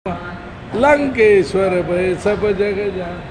लंकेश्वर भय सब जग जान।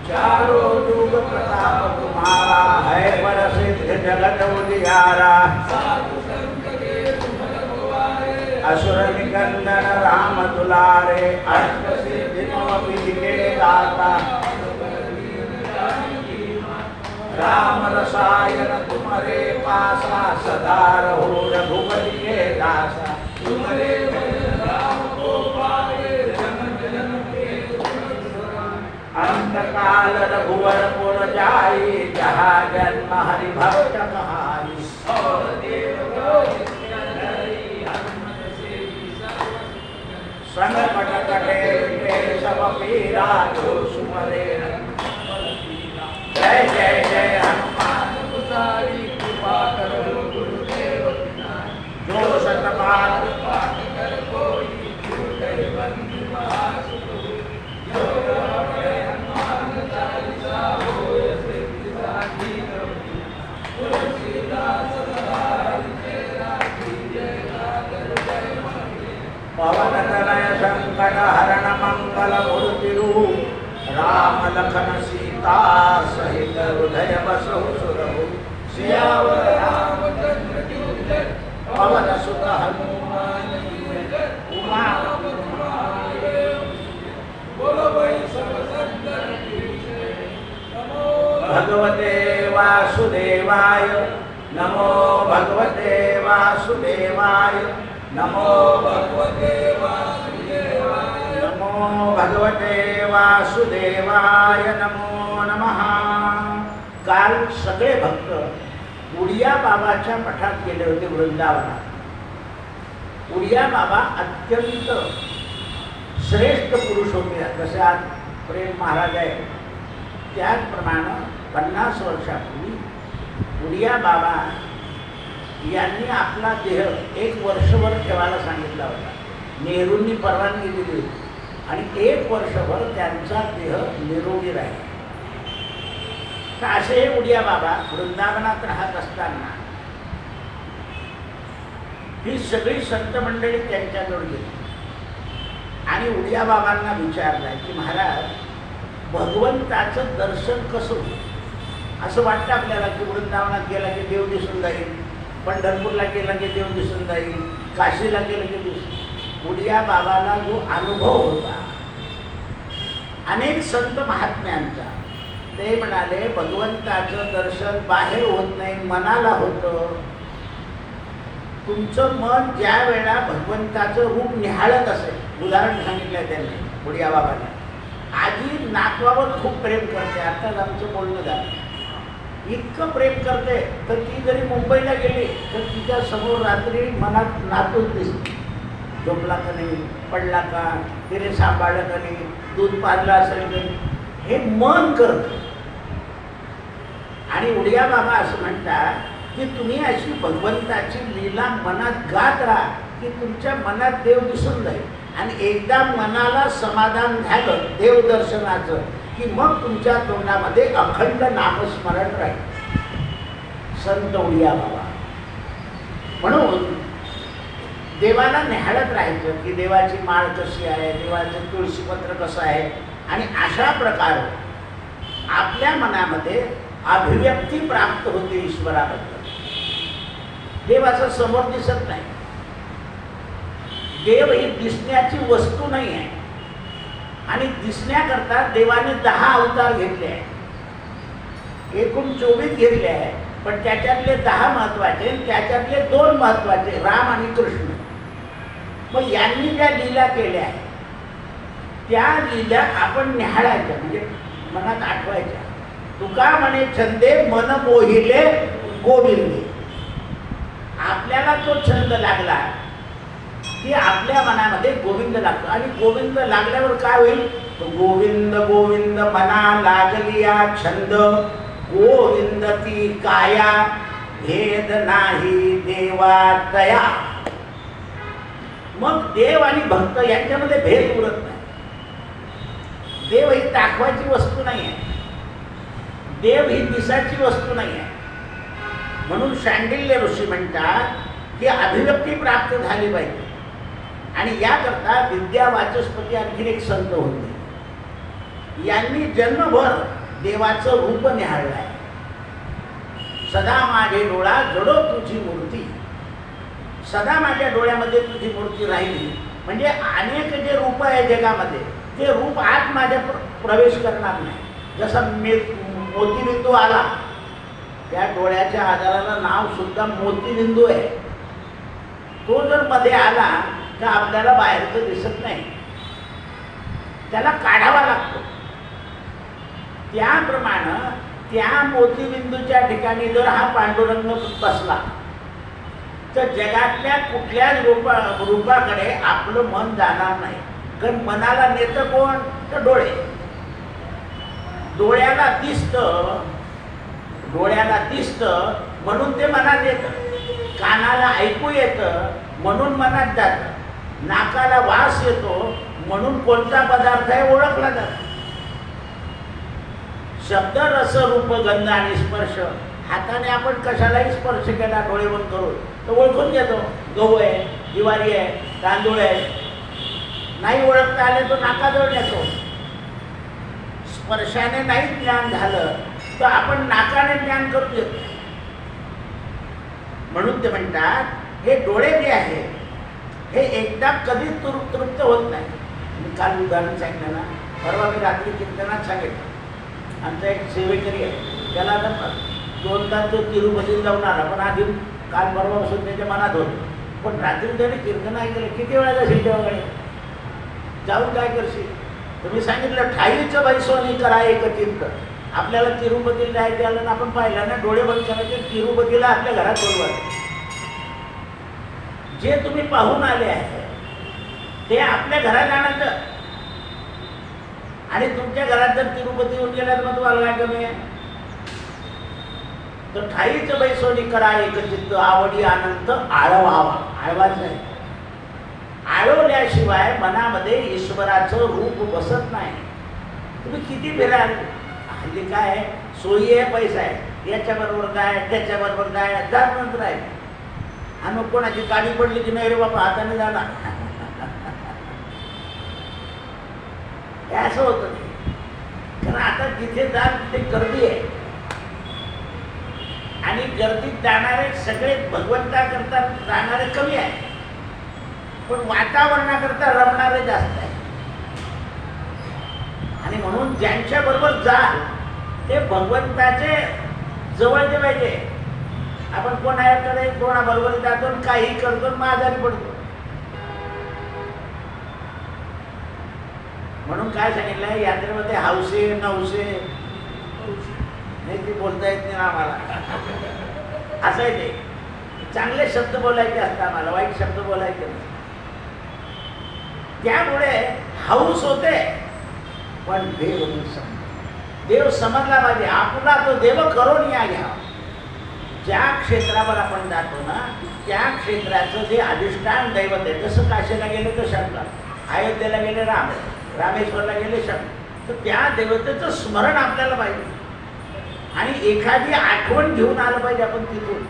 चारों युग प्रताप तुम्हारा है प्रसिद्ध जगत उजियारा। असुर निकंदन राम दुलारे अष्ट सिद्धि नव विधि के दाता। राम रसायन तुम्हारे पासा सदा रहो रघुपति के दासा। तुम्हारे राम को पाए जन्म जन्म के अंतकाल रघुवर पुर जाई जहाँ जन्म हरि भक्त कहाई। और संकट कटे सब पीरा जो सुमरे। जय जय जय हनुमान गुसारी कृपा करो गुरुदेव। जो शतबार पाठ कर कोई छूटे बंधु महासुख। पवन तनय संकट हरण मंगल मूर्ति रूप। राम लखन सीता सहित हृदय बसहु सुरहु। सियावर रामचंद्र की जय। पवन सुत हनुमान की जय। उमा बोलो भाई सब संतन की जय। भगवते वासुदेवाय नमो भगवते वासुदेवाय नमो भगवते वासुदेवाय नमो भगवते वासुदेवाय नमो नमः। काल सगळे भक्त उडिया बाबाच्या मठात गेले होते वृंदावनात। उडिया बाबा अत्यंत श्रेष्ठ पुरुष होते। जसे आज प्रेम महाराज आहे त्याचप्रमाणे 50 वर्षापूर्वी उडिया बाबा यांनी आपला देह 1 वर्षभर ठेवायला सांगितला होता। नेहरूंनी परवानगी दिली आणि 1 वर्षभर त्यांचा देह निरोगी राहिला। तर असे हे उडिया बाबा वृंदावनात राहत असताना ही सगळी संत मंडळी त्यांच्याजवळ गेली आणि उडिया बाबांना विचारलं की महाराज भगवंताचं दर्शन कसं होतं? असं वाटतं आपल्याला की वृंदावनात गेला की देव दिसून जाईल, पंढरपूरला गेला की देव दिसून जाईल, काशीला गेलं की दिसून। उडिया बाबाला जो अनुभव होता अनेक संत महात्म्यांचा, ते म्हणाले भगवंताचं दर्शन बाहेर होत नाही, मनाला होतं। तुमचं मन ज्या वेळा भगवंताचं रूप निहाळत असेल, उदाहरण सांगितलं त्यांनी उडिया बाबाने। आजी नातवावर खूप प्रेम करते, आताच आमचं बोलणं झालं, इतकं प्रेम करते तर ती जरी मुंबईला गेली तर तिच्या समोर रात्री मनात नातूच दिसते। झोपला का नाही, पडला का, तिने सांभाळलं का नाही, दूध पाजलं असेल का नाही, हे मन करतं। आणि उडिया बाबा असं म्हणतात की तुम्ही अशी भगवंताची लीला मनात गात राहा की तुमच्या मनात देव दिसून जाईल। आणि एकदा मनाला समाधान झालं देवदर्शनाचं की मग तुमच्या तोंडामध्ये अखंड नामस्मरण राहील। संत उडिया बाबा म्हणून देवाला निहाळत राहायचं की देवाची माळ कशी आहे, देवाचं तुळशीपत्र कसं आहे, आणि अशा प्रकारे आपल्या मनामध्ये अभिव्यक्ती प्राप्त होते ईश्वराबद्दल। देव असं समोर दिसत नाही. देव ही दिसण्याची वस्तू नाही आहे. आणि दिसण्याकरता देवाने 10 अवतार घेतले आहे. एकूण 24 घेतले आहे. पण त्याच्यातले 10 महत्वाचे, त्याच्यातले 2 महत्वाचे, राम आणि कृष्ण. मग यांनी ज्या लीला केल्या आहेत त्या लीला आपण न्याहाळायच्या, म्हणजे मनात आठवायच्या. तुका म्हणे छंदे मन मोहिले गोविंदे. आपल्याला तो छंद लागला की आपल्या मनामध्ये गोविंद लागतो. आणि गोविंद लागल्यावर काय होईल? तो गोविंद गोविंद मना लागलिया छंद, गोविंद ती काया भेद नाही देवा तया. मग देव आणि भक्त यांच्यामध्ये भेद उरत नाही. देव ही दाखवायची वस्तू नाही आहे. देव ही दिसायची वस्तू नाही आहे. म्हणून शांडिल्य ऋषी म्हणतात की अभिव्यक्ती प्राप्त झाली पाहिजे. आणि याकरता विद्या वाचस्पती आणखी एक संत होते. यांनी जन्मभर देवाचं रूप निहाळलं आहे. सदा माझे डोळा जडो तुझी मूर्ती. सदा माझ्या डोळ्यामध्ये तुझी मूर्ती राहिली. म्हणजे अनेक जे रूप आहे जगामध्ये ते रूप आत माझ्या प्रवेश करणार नाही. जसा मोतीबिंदू आला, त्या डोळ्याच्या आजाराला नाव सुद्धा मोतीबिंदू आहे. तो जर मध्ये आला तर आपल्याला बाहेरचं दिसत नाही, त्याला काढावा लागतो. त्याप्रमाणे त्या मोतीबिंदूच्या ठिकाणी जर हा पांडुरंग बसला तर जगातल्या कुठल्याच रूपाकडे आपलं मन जाणार नाही. कारण मनाला नेतं कोण? तर डोळे. डोळ्याला दिसतं म्हणून ते मनात येतं. कानाला ऐकू येतं म्हणून मनात जातं. नाकाला वास येतो म्हणून कोणता पदार्थ आहे ओळखला जातो. शब्द रस रूप गंध आणि स्पर्श. हाताने आपण कशालाही स्पर्श केला डोळे बंद करून तर ओळखून घेतो. गहू आहे, ज्वारी आहे, तांदूळ आहे. नाही ओळखता आले तो नाकाजवळ येतो. स्पर्शाने नाही ज्ञान झालं तर आपण नाकाने ज्ञान करतो. म्हणून ते म्हणतात हे डोळे जे आहे हे एकदा कधीच तृप्त होत नाही. मी काल उदाहरण सांगितलं ना, परवा मी रात्री कीर्तनात सांगितलं. आमचा एक सेवेकरी आहे, त्याला आता 2 तास तो तिरुपतीला जाऊन आला. पण आधी काल परवापासून त्याच्या मनात होतं. पण रात्री त्याने कीर्तन ऐकलं. किती वेळा जाशील तेव्हाकडे जाऊन काय करशील? तर मी सांगितलं ठाईचं बैसोनी करा एक चिंत. आपल्याला तिरुपतीला जायचं आलं ना, आपण पाहिलं ना, डोळे बंद करायचे, तिरुपतीला आपल्या घरात बोलवायचं. जे तुम्ही पाहून आले आहे ते आपल्या घरात आणायचं. आणि तुमच्या घरात जर तिरुपती येऊन गेला तर मग तुम्हाला काय कमी आहे? तर ठाईचं बैसोनी करा एक चित्त, आवडी आनंद आळवावा. आळवाच नाही. आळवल्याशिवाय मनामध्ये ईश्वराचं रूप बसत नाही. तुम्ही किती फिराल? हल्ली काय आहे, सोयी आहे, पैसा आहे, याच्याबरोबर काय, त्याच्याबरोबर काय, जात नंतर आहे. आणि मग कोणाची गाडी पडली की नाही रे बाबा हाताने जाणार. हे असं होतं. कारण आता जिथे जाल तिथे गर्दी आहे. आणि गर्दीत जाणारे सगळे भगवंताकरता जाणारे कमी आहे. पण वातावरणाकरता रमणारे जास्त आहे. आणि म्हणून ज्यांच्या बरोबर जाल ते भगवंताचे जवळचे पाहिजे. आपण कोणाकडे कोणाबरोबर जातो काही करतो मग आजारी पडतो. म्हणून काय सांगितलंय यात्रेमध्ये हौसे नवसे नाही ते बोलता येत नाही आम्हाला. असं आहे ते. चांगले शब्द बोलायचे असतात आम्हाला, वाईट शब्द बोलायचे नाही. त्यामुळे हौस होते पण देव समजला पाहिजे. आपला तो देव करून या घ्या. ज्या क्षेत्रावर आपण जातो ना त्या क्षेत्राचं जे अधिष्ठान दैवत आहे, जसं काशीला गेले तर शंकर, अयोध्येला गेले राम, रामेश्वरला गेले शंकर, तर त्या देवतेचं स्मरण आपल्याला पाहिजे. आणि एखादी आठवण घेऊन आलं पाहिजे आपण तिथून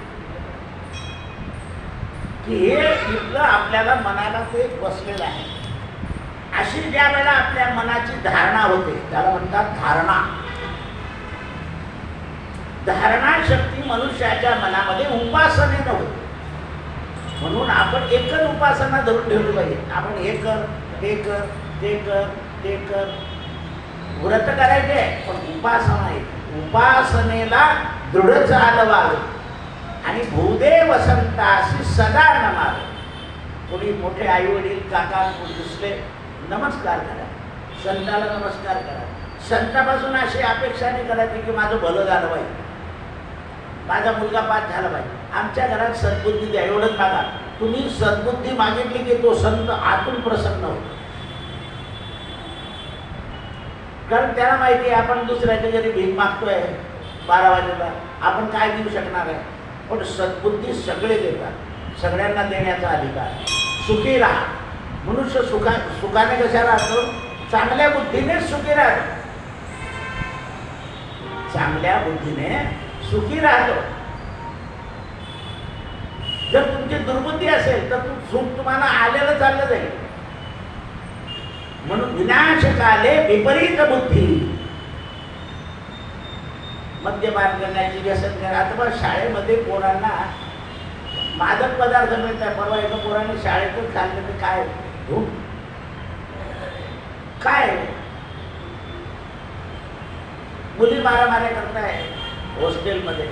की हे इथलं आपल्याला मनाला ते बसलेलं आहे. अशी ज्या वेळेला आपल्या मनाची धारणा होते त्याला म्हणतात धारणा. धारणा शक्ती मनुष्याच्या मनामध्ये उपासनेनं होते. म्हणून आपण एकच उपासना धरून ठेवली पाहिजे. आपण हे कर, ते कर, ते कर, ते कर. व्रत करायचे पण उपासना आहे. उपासनेला दृढ चालवावे आणि भूदे वसंताशी सदा नमावे. कोणी मोठे आई वडील काका दिसले, नमस्कार करा. संताला नमस्कार करा. संतापासून अशी अपेक्षा नाही करायची की माझं भलं झालं पाहिजे, माझा मुलगा पास झाला पाहिजे, आमच्या घरात सद्बुद्धी द्या, एवढंच मागा. तुम्ही सद्बुद्धी मागितली की तो संत आतून प्रसन्न होतो. कारण त्याला माहिती आहे आपण दुसऱ्याच्या घरी भीक मागतोय 12 वाजेला, आपण काय देऊ शकणार आहे. पण सद्बुद्धी सगळे देतात, सगळ्यांना देण्याचा अधिकार. सुखी राहा. मनुष्य सुखाने कशा राहतो? चांगल्या बुद्धीने सुखी राहतो. चांगल्या बुद्धीने सुखी राहतो. जर तुमची दुर्बुद्धी असेल तर सुख तुम्हाला आलेलं चाललं जाईल. म्हणून विनाशकाले विपरीत बुद्धी. मद्यपान करण्याची, व्यसन करा. आता बघ शाळेमध्ये पोरांना मादक पदार्थ मिळतात. परवा एका पोराने शाळेतच खाल्लं तर काय काय मुली मारामाऱ्या करताय हॉस्टेलमध्ये.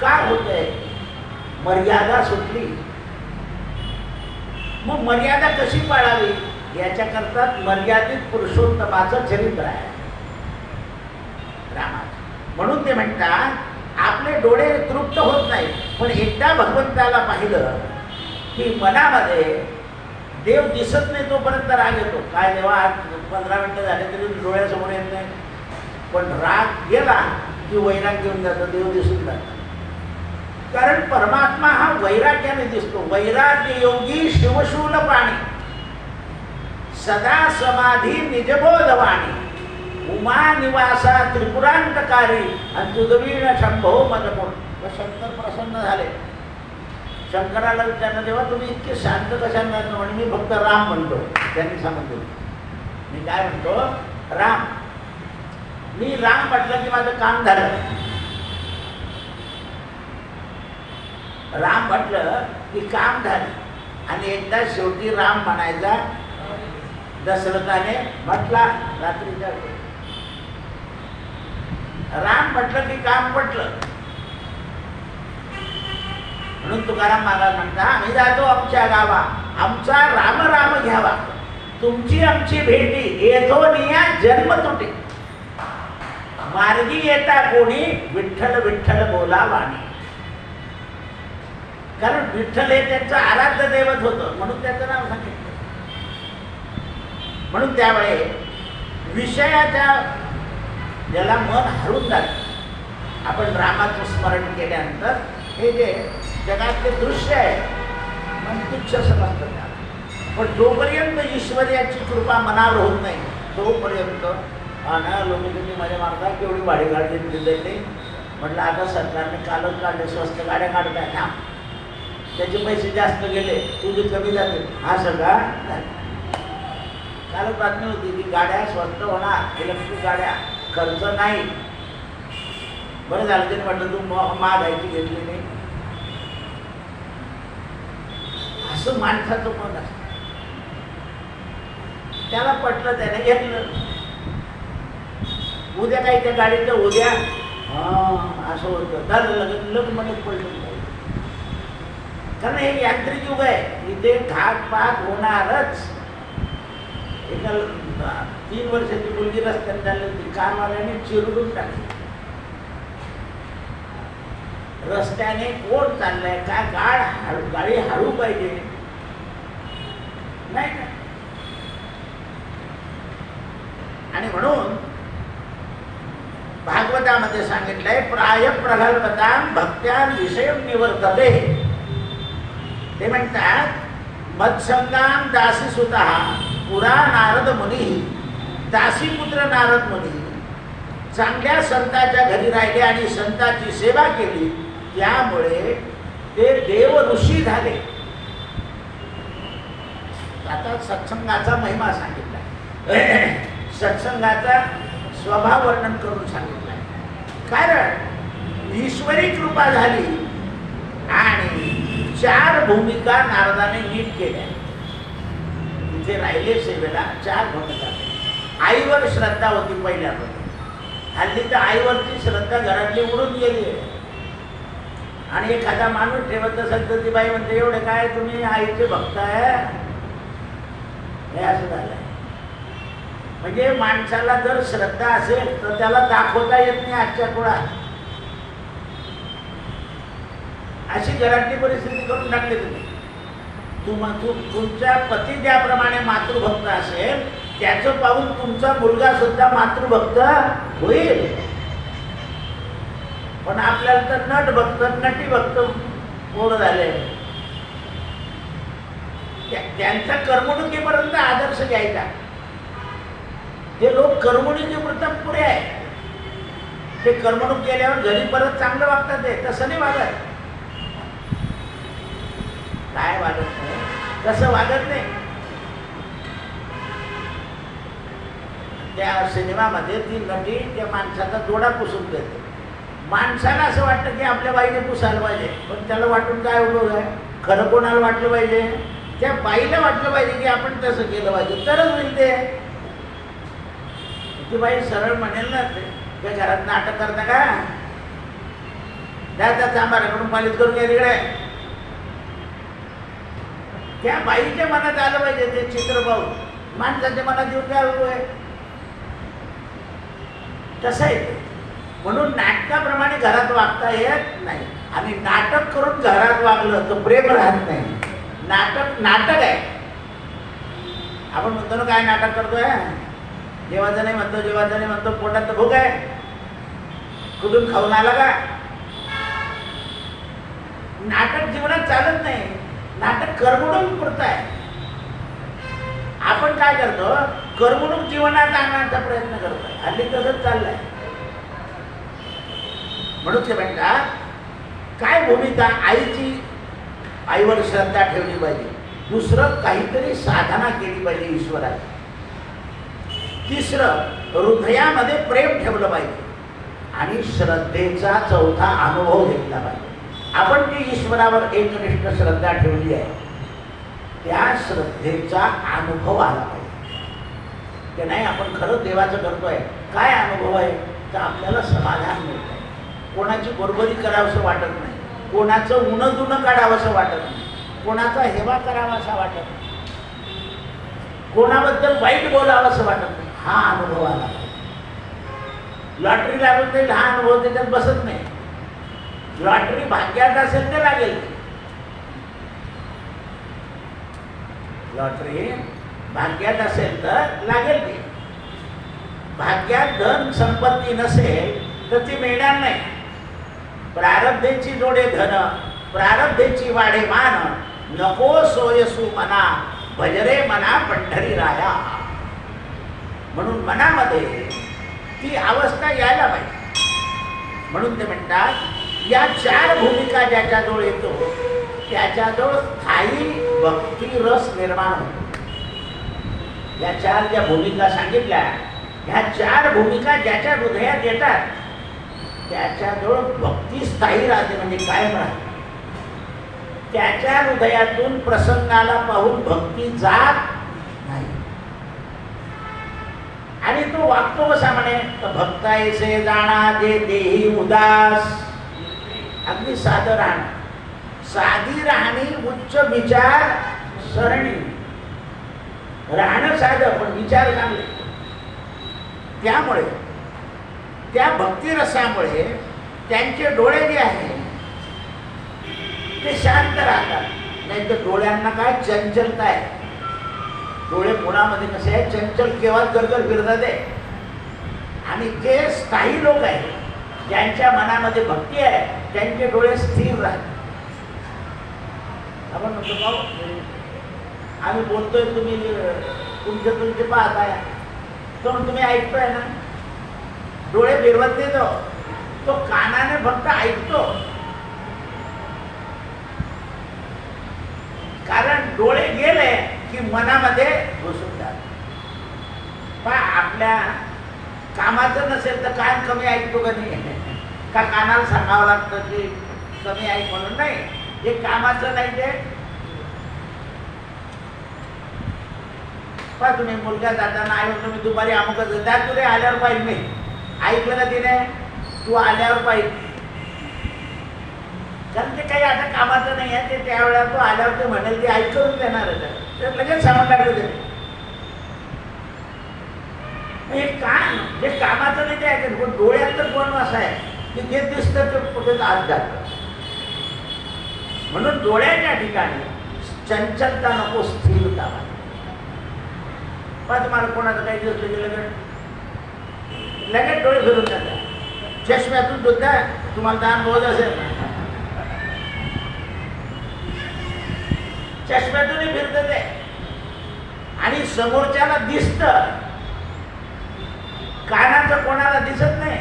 काय होतंय? मर्यादा सुटली. मग मर्यादा कशी पाळावी याच्याकरता मर्यादित पुरुषोत्तमाचं चरित्र आहे रामाचं. म्हणून ते म्हणतात आपले डोळे तृप्त होत नाही, पण एकदा भगवंताला पाहिलं की मनामध्ये देव दिसत नाही तोपर्यंत राग येतो. काय देवा आज 15 मिनिटं झाले तरी डोळ्यासमोर येत नाही. पण राग गेला की वैराग घेऊन जातो, देव दिसून जातो. कारण परमात्मा हा वैराग्याने दिसतो. वैराग्य योगी शिवशूल पाणी सदा समाधी निजबोधवाणी उमा निवासा त्रिपुरांतकारी तुझवीण शंभो मजमोड. शंकर प्रसन्न झाले. शंकराला विचारलं तेव्हा तुम्ही इतके शांत कशाने? म्हणून मी फक्त राम म्हणतो. त्यांनी सांगितलं मी काय म्हणतो? राम. मी राम म्हटलं की माझं काम झालं. राम म्हटलं की काम झालं. आणि एकदा शेवटी राम म्हणायचा दशरथाने म्हटला रात्रीच्या वेळी. राम म्हटलं की काम पटलं. म्हणून तुकाराम महाराज म्हणता आम्ही जातो आमच्या गावा, आमचा राम राम घ्यावा, तुमची आमची भेटी येथो निया जन्म तुटे, मार्गी येता कोणी विठ्ठल विठ्ठल बोला वाणी. कारण विठ्ठल हे त्यांचं आराध्य दैवत होतं म्हणून त्याचं नाव सांगितलं. म्हणून त्यावेळे विषयाच्या ज्याला मन हरून जातं. आपण रामाचं स्मरण केल्यानंतर हे जे जगातले दृश्य आहे मन तुच्छ समजतं त्याला. पण जोपर्यंत ईश्वराची कृपा मनावर होत नाही तोपर्यंत ना लोक तुम्ही माझ्या मार्गात केवढी भाडी गाडी दिली. म्हटलं आता सरकारने कालच काढले, स्वस्त गाड्या काढताय ना, त्याचे पैसे जास्त गेले, तुझे कमी जाते. हा सगळा कालच बातमी होती की गाड्या स्वस्त होणार, इलेक्ट्रिक गाड्या, खर्च नाही. बरं झालं त्याने म्हटलं तू महागाईची घेतली नाही. असं माणसाचं मन असतं. त्याला पटलं, त्याने घेतलं. उद्या काही त्या गाडीचं उद्या असं होतं झालं, लग्न म्हणत पडलं. कारण हे यांत्रिक युग आहे, इथे घातपात होणारच. एका 3 वर्षाची मुलगी रस्त्याने चालली होती, कारवाल्याने चिरडून टाकली. रस्त्याने कोण चाललाय काय, गाडी हळू पाहिजे नाही का? आणि म्हणून भागवतामध्ये सांगितलंय प्राय प्रगल्भतां भक्त्या विषय निवर्तते. ते म्हणतात मत्संगाम दासी सुतः पुरा नारद मुनी, दासी पुत्र नारद मुनी चांगल्या संतांच्या घरी राहिले आणि संतांची सेवा केली, त्यामुळे ते देव ऋषी झाले. आता सत्संगाचा महिमा सांगितला, सत्संगाचा स्वभाव वर्णन करून सांगितलाय. कारण ईश्वरी कृपा झाली आणि 4 भूमिका नारदाने नीट केल्या. तिथे राहिले सेवेला 4 भूमिका. आईवर श्रद्धा होती पहिल्यापासून. हल्ली तर आईवरची श्रद्धा घरातली उडून गेली आहे. आणि एखादा माणूस ठेवत असेल तर ती बाई म्हणते एवढे काय तुम्ही आईचे भक्त आहे, हे असं झालंय. म्हणजे माणसाला जर श्रद्धा असेल तर त्याला दाखवता येत नाही आजच्या काळात. अशी घरातली परिस्थिती करून टाकली तुम्ही. तुमच्या पती ज्याप्रमाणे मातृभक्त असेल त्याचं पाहून तुमचा मुलगा सुद्धा मातृभक्त होईल. पण आपल्याला तर नट भक्त नटी भक्त पूर्ण झाले. त्यांचा करमणुकीपर्यंत आदर्श घ्यायचा. ते लोक करमणुकीपुरता पुरे आहे. ते करमणूक केल्यावर घरी परत चांगलं वागतात. ते तसं नाही वागत. काय वागत नाही, तसं वागत नाही. त्या सिनेमामध्ये ती नटी त्या माणसाचा जोडा पुसून देते. माणसाला असं वाटतं की आपल्या बाईने पुसायला पाहिजे, पण त्याला वाटून काय उपयोग आहे. खरं कोणाला वाटलं पाहिजे, त्या बाईला वाटलं पाहिजे की आपण तसं केलं पाहिजे, तरच मिळते. ती बाई सरळ म्हणेल ना, त्या घरात नाटक करता का, त्या चांबाराकडून पालित करून घ्या तिकडे. त्या बाईच्या मनात आलं पाहिजे ते चित्र पाहून. माणसाच्या मनात येऊन काय उपयोग आहे. तसं आहे ते. म्हणून नाटकाप्रमाणे घरात वागता येत नाही. आणि नाटक करून घरात वागलं तर प्रेम राहत नाही. नाटक आहे. आपण म्हणतो ना काय नाटक करतोय, जेवायचं नाही म्हणतो, जेवायचं नाही म्हणतो, पोटात तर भूक आहे, कुठून खाऊन आला का. नाटक जीवनात चालत नाही. नाटक करमणूक पुरतं आहे. आपण काय करतो, करमणूक जीवनात आणण्याचा प्रयत्न करतोय. हल्ली तसंच चाललंय. म्हणून ते म्हणतात काय भूमिका आईची, आईवर श्रद्धा ठेवली पाहिजे. दुसरं काहीतरी साधना केली पाहिजे ईश्वराची. तिसरं हृदयामध्ये प्रेम ठेवलं पाहिजे. आणि श्रद्धेचा चौथा अनुभव घेतला पाहिजे. आपण जी ईश्वरावर एकनिष्ठ श्रद्धा ठेवली आहे त्या श्रद्धेचा अनुभव आला पाहिजे. ते नाही आपण खरंच देवाचं करतोय, काय अनुभव आहे तर आपल्याला समाधान मिळत आहे. कोणाची बरोबरी करावंसं वाटत नाही, कोणाचं उणं दुणं काढावंसं वाटत नाही, कोणाचा हेवा करावासा वाटत नाही, कोणाबद्दल वाईट बोलावंसं वाटत नाही. हा अनुभव आला. लॉटरी लागून जाईल हा अनुभव त्याच्यात बसत नाही. लॉटरी भाग्यात असेल तर लागेल. लॉटरी भाग्यात असेल तर लागेल. ती भाग्यात धन संपत्ती नसेल तर ती मिळणार नाही. प्रारब्धेची जोडे धन, प्रारब्धेची वाढे मान, नको सोयसू मना, भजरे मना पंढरी राया. म्हणून मनामध्ये ती अवस्था यायला पाहिजे. म्हणून ते म्हणतात या 4 भूमिका ज्याच्याजवळ येतो त्याच्याजवळ स्थायी भक्ती रस निर्माण होतो. या 4 ज्या भूमिका सांगितल्या, ह्या 4 भूमिका ज्याच्या हृदयात येतात त्याच्याजवळ भक्ती स्थायी राहते, म्हणजे कायम राहते. त्याच्या हृदयातून प्रसंगाला पाहून भक्ती जात नाही. आणि तो वागतो कसा म्हणे, तर भक्त ऐसे जाणा जे देही उदास. अगदी साधं राहणं, साधी राहणी, उच्च विचार सरणी. राहणं साधं पण विचार चांगले. त्यामुळे त्या भक्तिरसामुळे त्यांचे डोळे जे आहे ते शांत राहतात. नाही तर डोळ्यांना काय चंचलता आहे. डोळे कोणामध्ये कसे आहे, चंचल केव्हा गरगर फिरतात आहे. आणि जे स्थायी लोक आहेत ज्यांच्या मनामध्ये भक्ती आहे त्यांचे डोळे स्थिर राहतात. आपण म्हणतो भाऊ आम्ही बोलतोय, तुम्ही तुमचे पाहताय, तो तुम्ही ऐकतोय ना. डोळे फिरवत नाही तो कानाने फक्त ऐकतो. कारण डोळे गेले की मनामध्ये घुसून जात. पण आपल्या कामाचं नसेल तर कान कमी ऐकतो का नाही, का कानाला सांगावं लागतं की कमी ऐक म्हणून. नाही, जे कामाचं नाही ते पहा. तुम्ही मुलगा जाताना आई म्हणतो मी दुपारी अमुकच त्या तुला आल्यावर पाहिजे नाही, ऐकलं का तिने, तू आल्यावर पाहिजे, कारण ते काही आता कामाचं नाही आहे. ते त्यावेळेला तो आल्यावर ते म्हणेल ते ऐकून देणार आहे, तर लगेच सांगून टाकलं ते. हे काय जे कामाचं नाही ते ऐकेल, पण डोळ्यात तर कोण असं आहे की जे दिसतं ते कुठेच आत जातं. म्हणून डोळ्याच्या ठिकाणी चंचलता नको, स्थिरता. पण तुम्हाला कोणाचं काही दिसलं की लगेच डोळे फिरून जातात. चष्म्यातून सुद्धा तुम्हाला दान होत असेल, चष्म्यातूनही फिरत ते, आणि समोरच्याला दिसतं, कानाचं कोणाला दिसत नाही,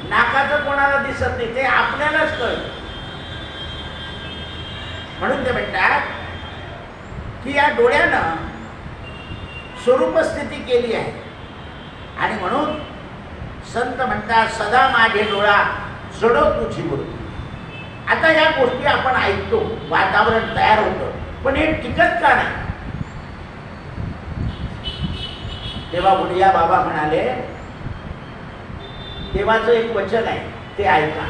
नाकाचं कोणाला दिसत नाही, ते आपल्यालाच कळतं. म्हणून ते म्हणतात की या डोळ्यानं स्वरूपस्थिती केली आहे, आणि म्हणून संत म्हणतात सदा माझे डोळा जडो तुझी मूर्ती. आता या गोष्टी आपण ऐकतो, वातावरण तयार होतं, पण हे टिकत का नाही? तेव्हा उडिया बाबा म्हणाले, देवाचं एक वचन आहे ते ऐका.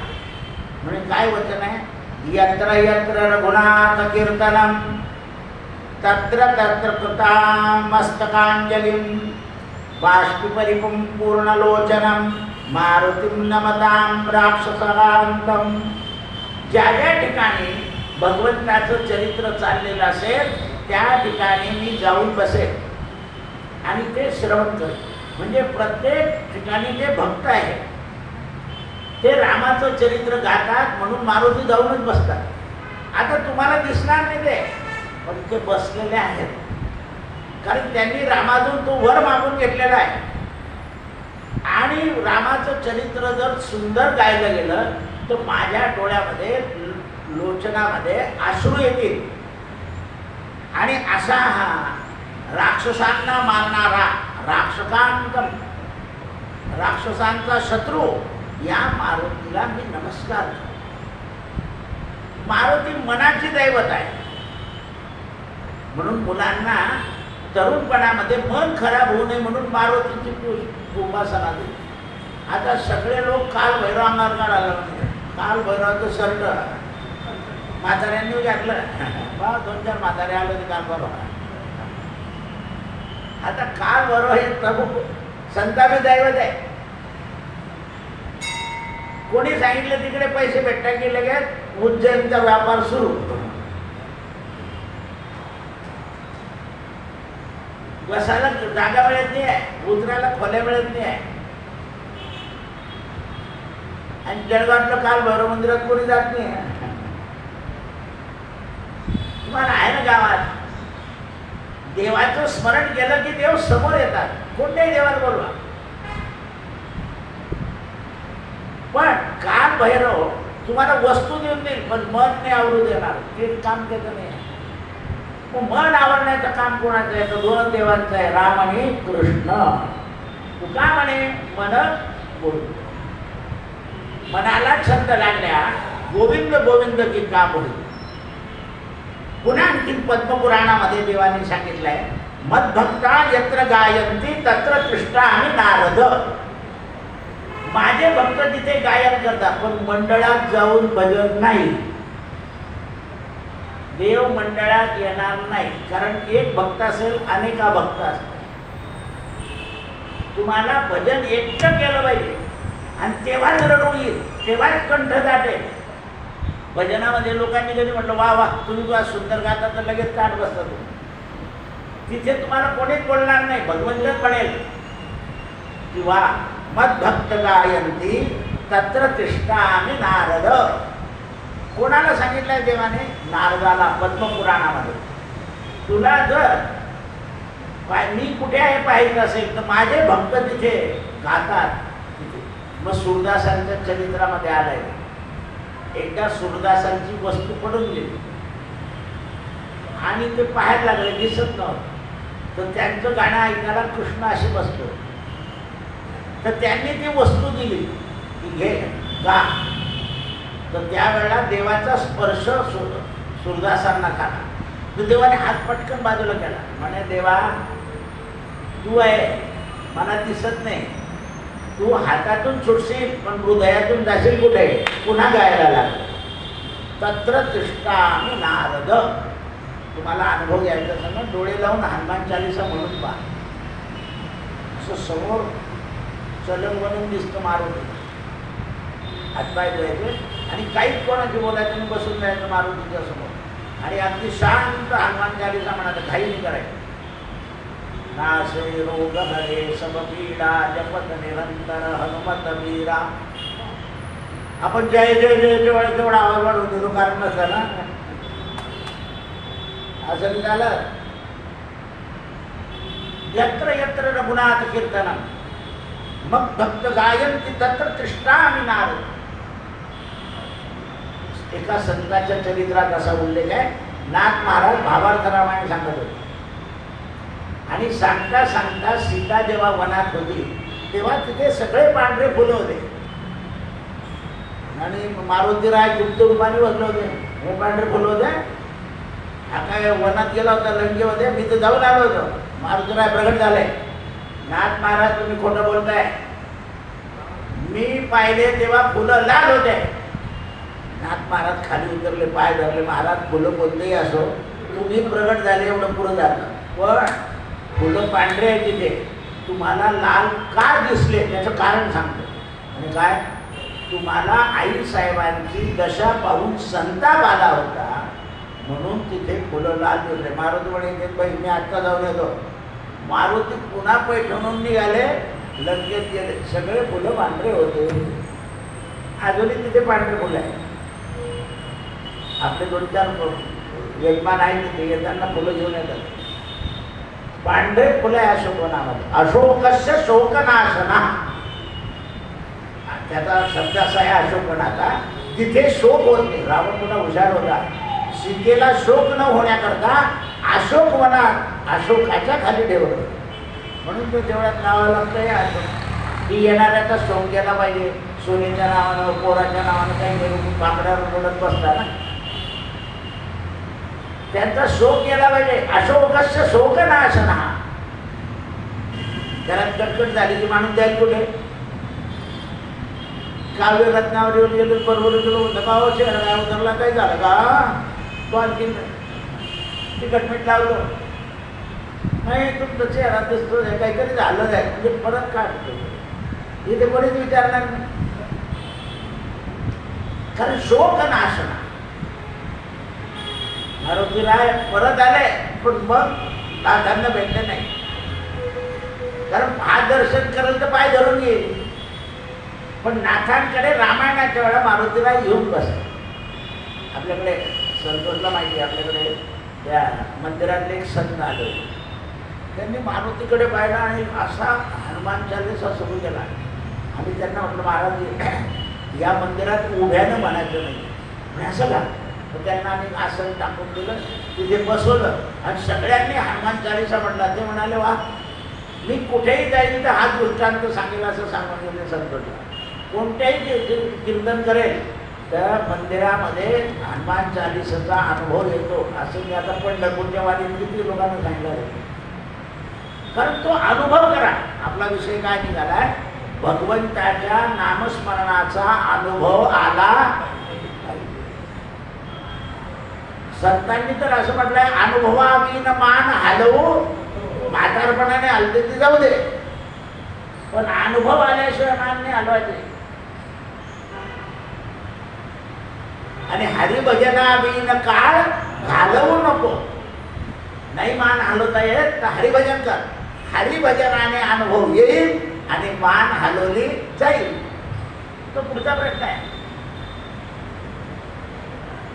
म्हणजे काय वचन आहे? यत्र यत्र रघुनाथ कीर्तनम तत्र तत्र कृतां मस्तकांजलिं बाष्पीपरिपुं पूर्णलोचनं मारुतिं नमतां राक्षसांतम. ज्या ज्या ठिकाणी भगवंताचं चरित्र चाललेलं असेल त्या ठिकाणी मी जाऊन बसेल आणि ते श्रवण करेल. म्हणजे प्रत्येक ठिकाणी जे भक्त आहे ते रामाचं चरित्र गातात, म्हणून मारुती जाऊनच बसतात. आता तुम्हाला दिसणार नाही ते, पण ते बसलेले आहेत, कारण त्यांनी रामातून तो वर मागून घेतलेला आहे. आणि रामाचं चरित्र जर सुंदर गायलं गेलं तर माझ्या डोळ्यामध्ये, लोचनामध्ये अश्रू येतील. आणि असा हा राक्षसांना मारणारा, राक्षसांचा शत्रू, या मारुतीला मी नमस्कार करतो. मारुती मनाची दैवत आहे. म्हणून मुलांना तरुणपणामध्ये मन खराब होऊ नये म्हणून मारुतीची उपासना दिली. आता सगळे लोक काल भैरव अंगावर आलं, काल भैरवाचं शर्ट म्हाताऱ्यांनी घातलं, बा 2-4 म्हातारे आले ते काल भैरव. आता काल भैरव हे प्रभू संतांचे दैवत आहे. कोणी सांगितलं तिकडे पैसे भेटतात की लगेच उज्जैनचा व्यापार सुरू. बसायला जागा मिळत नाही आहे, उतरायला खोल्या मिळत नाही आहे. आणि जळगावलं काल भैरव मंदिरात कोणी जात नाही. तुम्हाला आहे ना गावात देवाचं स्मरण केलं की देव समोर येतात. कोणत्याही देवाला बोलवा. पण काल भैरव तुम्हाला वस्तू देऊन देईल, पण मन नाही आवरू देणार. ते काम त्याचं नाही. मग मन आवरण्याचं काम कोणाचं आहे? तर 2 देवांचं आहे, राम आणि कृष्ण. तू का म्हणे मन बोल. मनाला छंद लागल्या गोविंद गोविंद की का बोल. पुन्हा आणखी पद्मपुराणामध्ये देवाने सांगितलंय, मद्भक्ता यत्र गायंती तत्र कृष्ण आणि नारद. माझे भक्त तिथे गायन करतात, पण मंडळात जाऊन भजन नाही. देव मंडळात येणार नाही, कारण एक भक्त असेल, अनेका भक्त असतात. तुम्हाला भजन एकटं केलं पाहिजे, आणि तेव्हाच रडू येईल, तेव्हाच कंठ दाटेल. भजनामध्ये लोकांनी कधी म्हटलं वा वा तुम्ही तुला सुंदर गाता, तर लगेच ताट बसता तुम्ही. तिथे तुम्हाला कोणीच बोलणार नाही, भगवंतच म्हणेल की वा मद्भक्त गायंती तत्र तिष्ठामि नारद. कोणाला सांगितलंय देवाने? नारदाला, पद्मपुराणामध्ये. तुला जर मी कुठे आहे पाहिजे असेल तर माझे भक्त तिथे गातात. मग सूरदासांच्या चरित्रामध्ये आलंय, एकदा सूरदासांची वस्तू पडून गेली आणि ते पाहायला लागले, दिसत नव्हतं. तर त्यांचं गाणं ऐकायला कृष्ण असे बसतो. तर त्यांनी ती वस्तू दिली की घे गा. तर त्यावेळेला देवाचा स्पर्श सूरदासांना झाला. तर देवाने हात पटकन बाजूला केला, म्हणे देवा तू आहे, मला दिसत नाही, तू हातातून सुटशील पण हृदयातून जाशील कुठे? पुन्हा गायला लागलं, तत्र तिष्ठामि नारद. तुम्हाला अनुभव घ्यायचा असेल ना, डोळे लावून हनुमान चालीसा म्हणून पहा. असं समोर चलन बनून दिसतं मारुती, हातपाय धुवायचे आणि काहीच कोणाची बोलायचं आणि बसून जायचं मारुतीच्या समोर आणि अगदी शांत हनुमान चालीसा म्हणायचं, काही नाही करायचं. नासे रोग हरे सब पीडा जपत निरंतर हनुमत वीरा. आपण जय जय जय जेवढा आवाज वाढवून देतो, कारण नसतं ना, असं मी झालं. यत्र यत्र रघुनाथ कीर्तन मग भक्त गायन तत्र तिष्ठामि नारद. एका संताच्या चरित्रात असा उल्लेख आहे, नाथ महाराज भावार्थ रामायण सांगत होते आणि सांगता सांगता सीता जेव्हा वनात होती तेव्हा तिथे सगळे पांढरे फुलं होते आणि मारुतीराय गुप्त रूपाने बसले होते. हे पांढरे फुलं होते, हा काय वनात गेला होता लंकेमध्ये, मी तर जाऊन आलो होतो. मारुतीराय प्रगट झाले, नाथ महाराज तुम्ही खोटं बोलताय, मी पाहिले तेव्हा फुलं लाल होते. नाथ महाराज खाली उतरले, पाय धरले, महाराज फुलं कोणतेही असो, तुम्ही प्रगट झाले एवढं पुरं झालं, पण फुलं पांढरे आहे तिथे, तुम्हाला लाल का दिसले त्याचं कारण सांगतो. आणि काय, तुम्हाला आई साहेबांची दशा पाहून संताप आला होता म्हणून तिथे फुलं लाल दिसले. मारुती म्हणे मी आत्ता जाऊन येतो. मारुती पुन्हा पैठणून निघाले, लंकेत गेले, सगळे फुलं पांढरे होते. अजूनही तिथे पांढरे फुलं आहे. आपले 2-4 यजमान आहे तिथे, येताना फुलं घेऊन येतात. पांढरे फुलं आहे अशोकवनामध्ये. अशोकस्य शोकनाशना, त्याचा शब्द असा आहे अशोकवनाचा, तिथे शोक होत नाही. रावण पुन्हा हुशार होता, सीतेला शोक न होण्याकरता अशोकवनात अशोकाच्या खाली ठेवलं, म्हणून तो तेवढ्यात नावाला लागतं आहे अशोक. ती येणाऱ्याचा शोक गेला पाहिजे, सोनेच्या नावानं पोराच्या नावानं काही बाकड्यावर बोलत बसता ना, त्यांचा शोक केला पाहिजे. अशोकस्य शोकनाशना. घरात कटकट झाली की माणूस जाईल कुठे? काव्य रत्नावर येऊन गेलो, बरोबर गेलो, दबाव चेहरा उतरला, काय झालं का? तो आणखीन तिकटमीठ लावलं नाही, तुमचा चेहरा दिसतो काहीतरी झालं जाईल म्हणजे परत काढतो. इथे कोणीच विचारणार नाही, कारण शोकनाशना. मारुतीराय परत आले, पण मग नाथांना भेटले नाही, कारण पाय दर्शन करेल तर पाय धरून येईल. पण नाथांकडे रामायणाच्या वेळा मारुतीराय येऊन बसले. आपल्याकडे संतोषला माहिती आहे, आपल्याकडे त्या मंदिरातले एक संत आले, त्यांनी मारुतीकडे पाहिला आणि असा हनुमान चालीसा सुरू केला. आम्ही त्यांना म्हटलं महाराज या मंदिरात उभ्यानं म्हणायचं नाही, असं का? तर त्यांना आम्ही आसन टाकून दिलं, तिथे बसवलं आणि सगळ्यांनी हनुमान चालीसा म्हटला. ते म्हणाले वा, मी कुठेही जाईल तर हा दृष्टांत सांगेल असं सांगून गेले संतोषला. कोणत्याही कीर्तन करेल त्या मंदिरामध्ये हनुमान चालीसाचा अनुभव येतो, असं मी आता पंढरपूरच्या वारीत किती लोकांना सांगितलं आहे. कारण तो अनुभव करा. आपला विषय काय निघाला, भगवंताच्या नामस्मरणाचा अनुभव आला. संतांनी तर असं म्हटलंय, अनुभवाविन मान हलवू. म्हातारपणाने हलते ते जाऊ दे, पण अनुभव आल्याशिवाय मान नाही हलवायचे. आणि हरिभजनाविन काळ घालवू नको. नाही मान हलवता येत तर हरिभजन कर. हरिभजनाने अनुभव येईल आणि मान हलवली जाईल. तो पुढचा प्रश्न आहे.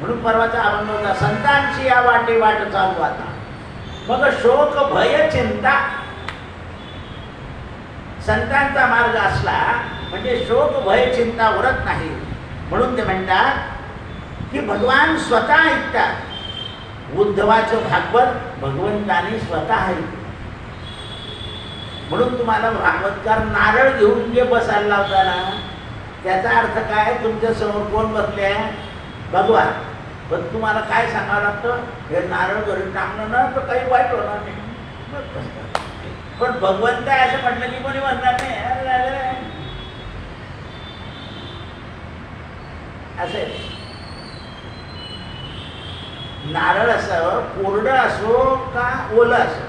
म्हणून परवाचा आनंद होता, संतांची या वाटे वाट चालू आता. मग शोक भय चिंता, संतांचा मार्ग असला म्हणजे शोक भय चिंता उरत नाही. म्हणून ते म्हणतात की भगवान स्वतः ऐकतात. उद्धवाचं भागवत भगवंताने स्वतः ऐकलं. म्हणून तुम्हाला भागवतकार नारळ घेऊन जे बसायला लावताना त्याचा अर्थ काय? तुमच्या समोर कोण बसले आहे? भगवान. पण तुम्हाला काय सांगावं लागतं? हे नारळ घरी टाकलं ना तर काही वाईट होणार नाही. पण भगवंत आहे असं म्हटलं की कोणी म्हणणार नाही. असे नारळ असं कोरडं असो का ओलं असो,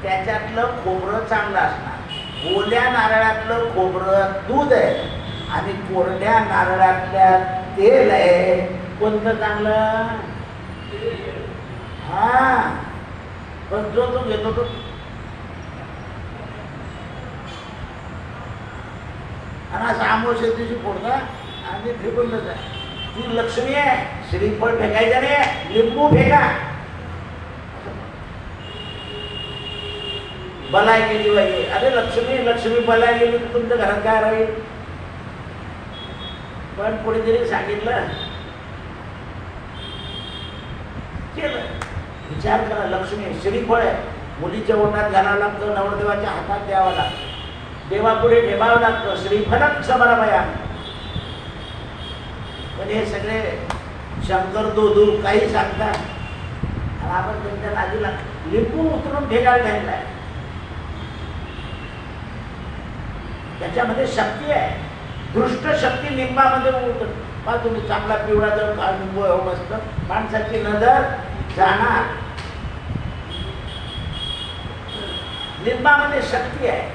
त्याच्यातलं खोबरं चांगलं असणार. ओल्या नारळातलं खोबरं दूध आहे आणि कोरड्या नारळातल्या तेल आहे. कोणतं चांगलं? हा. पण जो तो घेतो तो आणि असं आमोशेतीची फोडता आणि फेकून जाता. ती लक्ष्मी आहे. श्रीफळ फेकायचं नाही, लिंबू फेका. बलाय गेली पाहिजे. अरे लक्ष्मी बलाय गेली तर तुमच्या घरात काय राहील? पण कोणीतरी सांगितलं, केलं. विचार करा, लक्ष्मी श्रीफळ आहे, मुलीच्या ओठात घालावं लागतं, नवरदेवाच्या हातात द्यावं लागतं, देवापुढे ठेवावं लागतं, श्रीफळच समराभया. पण हे सगळे शंकर दोदू काही सांगतात आणि आपण त्यांच्या नादीला लिंबू उतरून फेकायला घ्यायला. त्याच्यामध्ये शक्ती आहे, दृष्ट शक्ती लिंबामध्ये उतरते. पहा तुम्ही, चांगला पिवळा जर काळ लिंबू एवढं मस्त, माणसाची नजर जाणार. लिंबामध्ये शक्ती आहे.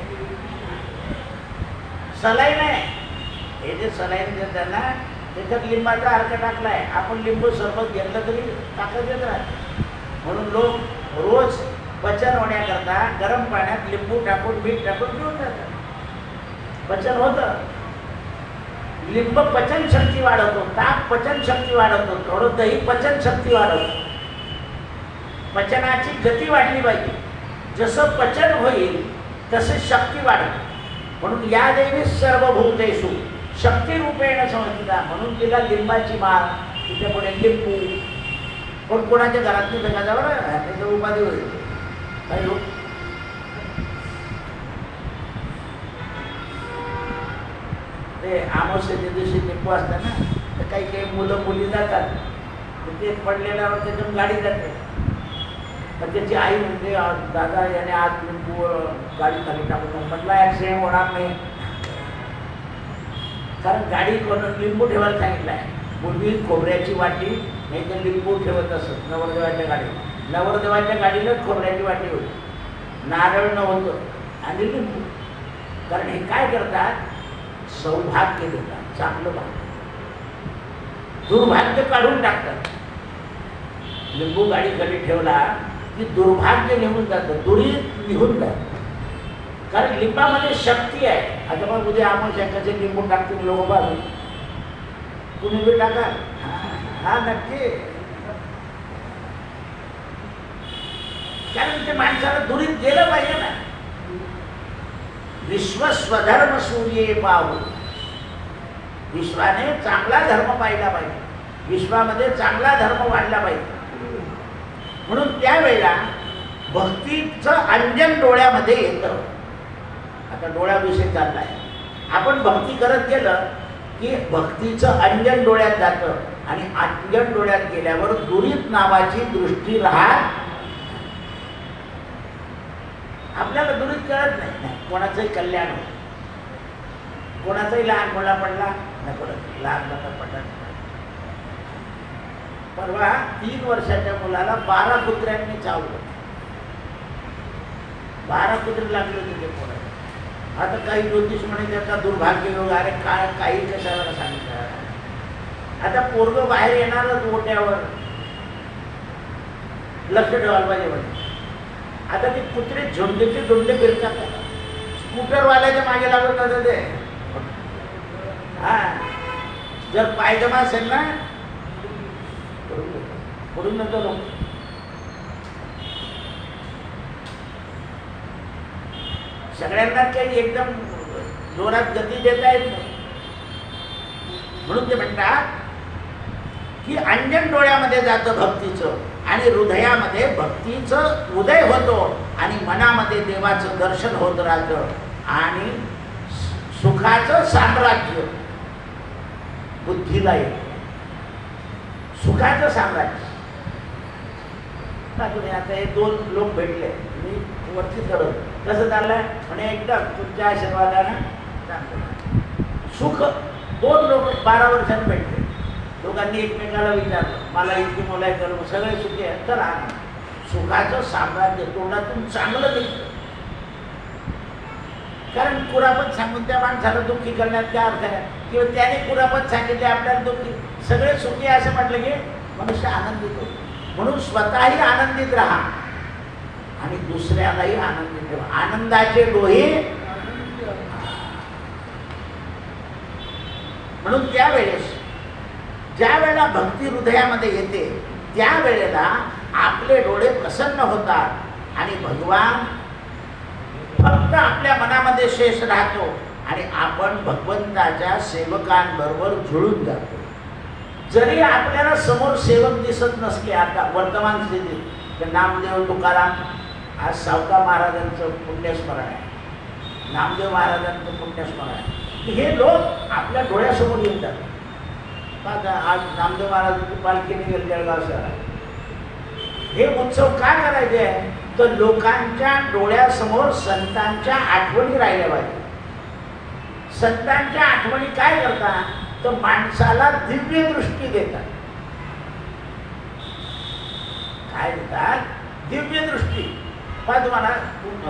सलाईन आहे. हे जे सलाईन देतात ना, त्याच्यात लिंबाचा अर्क टाकलाय. आपण लिंबू सरबत घेतलं तरी ताकद येत राहते. म्हणून लोक रोज पचन होण्याकरता गरम पाण्यात लिंबू टाकून मीठ टाकून पिऊन जातात. पचन होतं. लिंब पचन शक्ती वाढवतो, ताक पचन शक्ती वाढवतो, थोडं दही पचन शक्ती वाढवतो. पचनाची गती वाढली पाहिजे. जसं पचन होईल तसे शक्ती वाढते. म्हणून या देवी सर्वभूतेषु शक्ती रूपेण संस्थिता. म्हणून तिला लिंबाची माळ, तिच्या पुढे लिंबू. पण कोणाच्या घरात नाही फेका जावं, त्याचं उपाधी होईल. काही लोक ते अमावस्येच्या दिवशी लिंबू असतात ना, तर काही मुलं मुली जातात, ते पडलेल्यावर त्यातून गाडी जाते. तर त्याची आई म्हणते, दादा याने आज लिंबू गाडी खाली टाकून. म्हटलं ॲक्सिडेंट होणार नाही, कारण गाडी कोण लिंबू ठेवायला सांगितलं आहे. पूर्वी खोबऱ्याची वाटी नाही तर लिंबू ठेवत असत नवरदेवाच्या गाडीत. नवरदेवाच्या गाडीलाच खोबऱ्याची वाटी होती, नारळ नव्हतं आणि लिंबू. कारण हे काय करतात? सौभाग्य देतात, चांगलं भाग्य, दुर्भाग्य काढून टाकतात. लिंबू गाडी खाली ठेवला की दुर्भाग्य निघून जातं, दुरीत निघून जातं. कारण लिंबामध्ये शक्ती आहे. आता मग उद्या आमच्या कसे लिंबू टाकतील लोक बाजू, तुम्ही बी टाका. हा नक्की. कारण ते माणसाला दुरीत गेलं पाहिजे ना. विश्व स्वधर्म सूर्ये पाहू. विश्वाने चांगला धर्म पाहिला पाहिजे, विश्वामध्ये चांगला धर्म वाढला पाहिजे. म्हणून त्यावेळेला भक्तीचं अंजन डोळ्यामध्ये येतं. आता डोळ्याविषयी चाललाय. आपण भक्ती करत गेलं की भक्तीचं अंजन डोळ्यात जातं आणि अंजन डोळ्यात गेल्यावर दुरीत नावाची दृष्टी राहत. आपल्याला दुरीत कळत नाही. कोणाचंही कल्याण होतं, कोणाचाही लहान मुला पडला नको, लहान मुला पडला. परवा 3 वर्षाच्या मुलाला 12 कुत्र्यांनी चावलं. 12 कुत्रे लागले होते ते पोराला. आता काही ज्योतिष म्हणे त्याचा दुर्भाग्य योग. अरे काय काही कशाला सांगितलं. आता पोरग बाहेर येणारच ओट्यावर, लक्ष ठेवायला पाहिजे म्हणजे. आता ते कुत्रे झोंडेचे झोंडे फिरतात, स्कूटरवाल्याच्या मागे लागत होतं ते. हा, जर पायजमा असेल ना पडून नंतर सगळ्यांना काही एकदम जोरात गती देता येत नाही. म्हणून ते म्हणतात की अंजन डोळ्यामध्ये जातं भक्तीचं आणि हृदयामध्ये भक्तीचं उदय होतो आणि मनामध्ये देवाचं दर्शन होत राहतं आणि सुखाचं साम्राज्य. बुद्धीला येतो. सुखाचं साम्राज्य. तुम्ही आता हे दोन लोक भेटले, मी वरती चढवलं, कसं चाललंय म्हणे एकदम तुमच्या आशीर्वादानं चांगलं. सुख. दोन लोक 12 वर्षांनी भेटले, लोकांनी एकमेकाला विचारलं मला इतकी मुलं आहेत, सगळे सुखी आहेत तर आनंद. सुखाचं साम्राज्य तोंडातून चांगलं दिसतं. कारण कुरापत सांगून त्या माणसाला दुःखी करण्यात काय अर्थ आहे, किंवा त्याने कुरापत सांगितले आपल्याला दुःखी. सगळे सुखी असं म्हटलं की मनुष्य आनंदित होतो. म्हणून स्वतःही आनंदित राहा आणि दुसऱ्यालाही आनंदित ठेवा. आनंदाचे डोहे. म्हणून त्यावेळेस ज्या वेळेला भक्ती हृदयामध्ये येते त्यावेळेला आपले डोळे प्रसन्न होतात आणि भगवान फक्त आपल्या मनामध्ये शेष राहतो आणि आपण भगवंताच्या सेवकांबरोबर जुळून जातो. जरी आपल्याला समोर सेवक दिसत नसले, आता वर्तमान स्थितीत नामदेव तुकाराम, आज सावका महाराजांचं पुण्यस्मरण आहे, नामदेव महाराजांचं पुण्यस्मरण आहे, हे लोक आपल्या डोळ्यासमोर येतात. आज नामदेव महाराजांची पालखी निघेल जळगाव शहरात. हे उत्सव का करायचे आहे तर लोकांच्या डोळ्यासमोर संतांच्या आठवणी राहिल्या पाहिजे. संतांच्या आठवणी काय करतात तर माणसाला दिव्य दृष्टी देतात. काय देतात? दिव्य दृष्टी. पहा तुम्हाला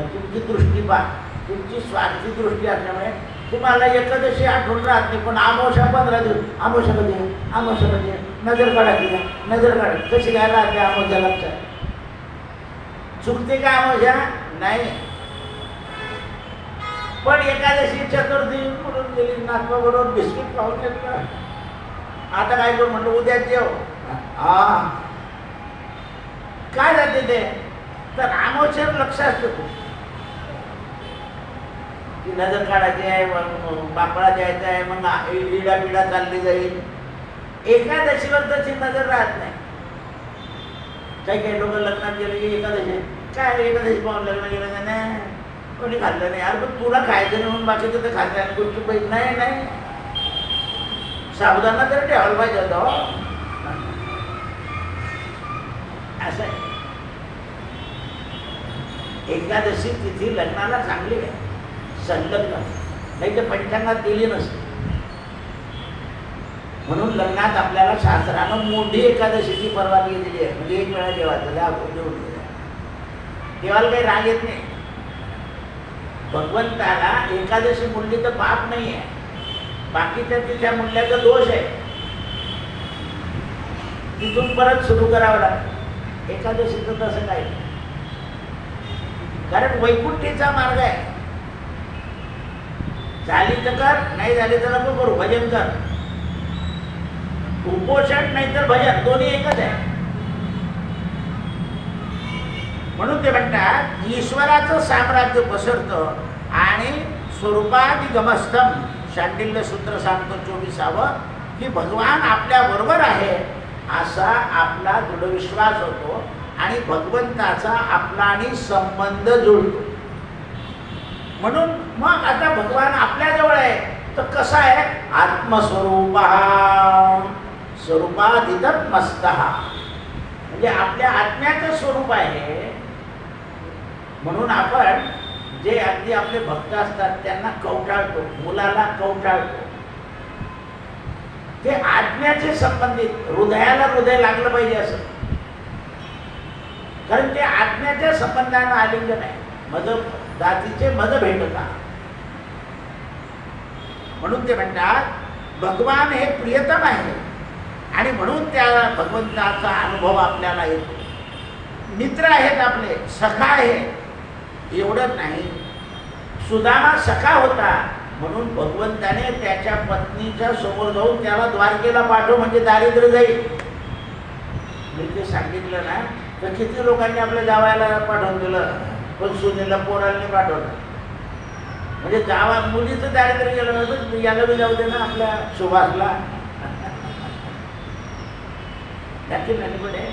तुमची दृष्टी पहा, तुमची स्वार्थी दृष्टी असल्यामुळे तुम्हाला एकादशी आठवण राहत नाही, पण आमोशा 15 दिवस, आमोशा कधी आहे, आमोशा कधी आहे, नजर काढायची, नजर काढ कशी काय राहते आमोशा लक्षात. चुकते का आमोशा? नाही. पण एकादशी चतुर्थी म्हणून गेली, नातवा बरोबर बिस्किट खाऊन घेतलं, आता काय करू म्हणलं उद्या जेव. काय जाते ते तर आमोशावर लक्ष असतं. नजर काढायची आहे, बापळा द्यायचा आहे, मग इडा पिढा चालली जाईल. एकादशीवर त्याची नजर राहत नाही. काही काही लोक लग्नात गेले की एकादशी काय एकादशी पाहून लग्न गेलं नाही, कोणी खाल्लं नाही. अरे पण तुला खायचं नाही म्हणून बाकीचं तर खायचं आहे, गोष्टी पाहिजे नाही. नाही सावधान तरी ठेवायला पाहिजे होतं. असं आहे. एकादशी तिथी लग्नाला चांगली आहे, संलग्न, नाही तर पंचांगात दिली नसते. म्हणून लग्नात आपल्याला शास्त्रानं मोठी एकादशीची परवानगी दिली आहे. म्हणजे एक वेळा देवाचं देऊन देवाला काही राग येत नाही. भगवंताला एकादशी म्हणली तर पाप नाही आहे, बाकीच्या तिच्या म्हणल्याचा दोष आहे. तिथून परत सुरू करावं लागतं. एकादशीचं तसं काही नाही, कारण वैकुंठीचा मार्ग आहे. झाली तर कर, नाही झाली तर नको करू, भजन कर. उपोषण नाही तर भजन, दोन्ही एकच आहे. म्हणून ते म्हणतात ईश्वराचं साम्राज्य पसरतं आणि स्वरूपाधिगमस्तम. शांडिल्य सूत्र सांगतो 24वा की भगवान आपल्या बरोबर आहे असा आपला दृढविश्वास होतो आणि भगवंताचा आपला आणि संबंध जुळतो. म्हणून मग आता भगवान आपल्या जवळ आहे तर कसा आहे? आत्मस्वरूप स्वरूपाधिगत मस्तः, म्हणजे आपल्या आत्म्याचं स्वरूप आहे. म्हणून आपण जे अगदी आपले भक्त असतात त्यांना कवटाळतो, मुलाला कवटाळतो. ते आज्ञाचे संबंधित, हृदयाला हृदय लागलं पाहिजे असं, कारण ते आज्ञाच्या संबंधानं आलिंगन आहे. मज जातीचे मज भेटता. म्हणून ते म्हणतात भगवान हे प्रियतम आहे आणि म्हणून त्या भगवंताचा अनुभव आपल्याला येतो. मित्र आहेत आपले, सखा आहे. एवढंच नाही, सुदामा सखा होता म्हणून भगवंताने त्याच्या पत्नीच्या समोर जाऊन त्याला द्वारकेला पाठव म्हणजे दारिद्र्य जाईल. मी ते सांगितलं ना तर किती लोकांनी आपल्या जावायला पाठवून दिलं, पण सुनेला पोराला नाही पाठवलं. म्हणजे जावा मुलीचं दारिद्र्य गेलं नव्हतं, याला बी जाऊ दे ना आपल्या सुभाषला. त्याची नाही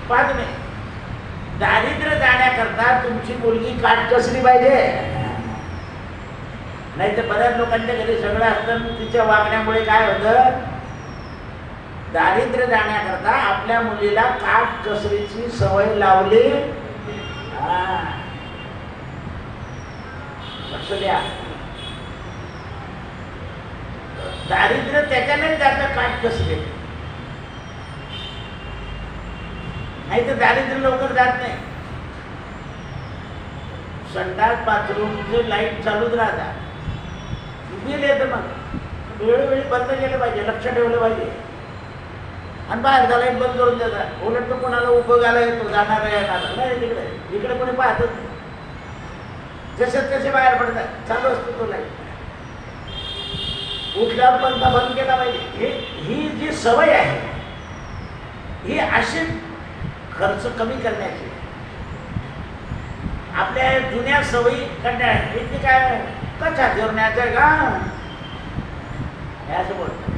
पाहत नाही. दारिद्र्य जाण्याकरता तुमची मुलगी काटकसरी पाहिजे. नाही तर बऱ्याच लोकांच्या घरी सगळं असतं, तिच्या वागण्यामुळे काय होतं, दारिद्र्य जाण्याकरता आपल्या मुलीला काट कसरीची सवय लावली. लक्ष द्या, दारिद्र्य त्याच्याने जातं काट कसरे, नाही तर दारिद्र्य लवकर जात नाही. संडास बाथरूमचे लाईट चालूच राहतात, बिल येतं, मग वेळोवेळी बंद केलं पाहिजे, लक्ष ठेवलं पाहिजे. आणि बाहेरचा लाईट बंद करून देतात. उलट तो कोणाला उपयोगाला येतो, जाणार येणार नाही, तिकडे इकडे कोणी पाहतच नाही. जसे तसे बाहेर पडतात, चालू असतो तो लाईट. उठल्यावर पंखा बंद केला पाहिजे. ही जी सवय आहे ही अशी खर्च कमी करण्याची, आपल्या जुन्या सवयी कंटाळ्या, ते काय कशा ठेवण्याचं का असं बोलत,